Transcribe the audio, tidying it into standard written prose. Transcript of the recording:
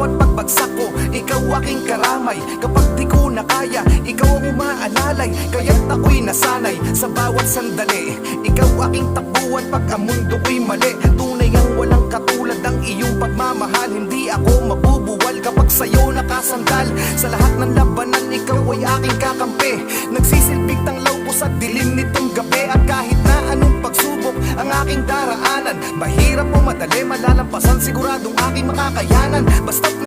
bawat pagbagsak ko, ikaw aking karamay. Kapag di ko na kaya, ikaw ang umaalalay. Kaya't ako'y nasanay sa bawat sandali. Ikaw aking takbuhan pag ang mundo ko'y mali. Tunay ang walang katulad ang iyong pagmamahal. Hindi ako mabubuwal kapag sa'yo nakasandal. Sa lahat ng labanan, ikaw ay aking kakampi. Nagsisilbig tanglaw ko sa dilim nitong gabi. At kahit na anong pagsubok ang aking daraanan, mahirap o madali malalampasan, siguradong aking makakayanan. Basta't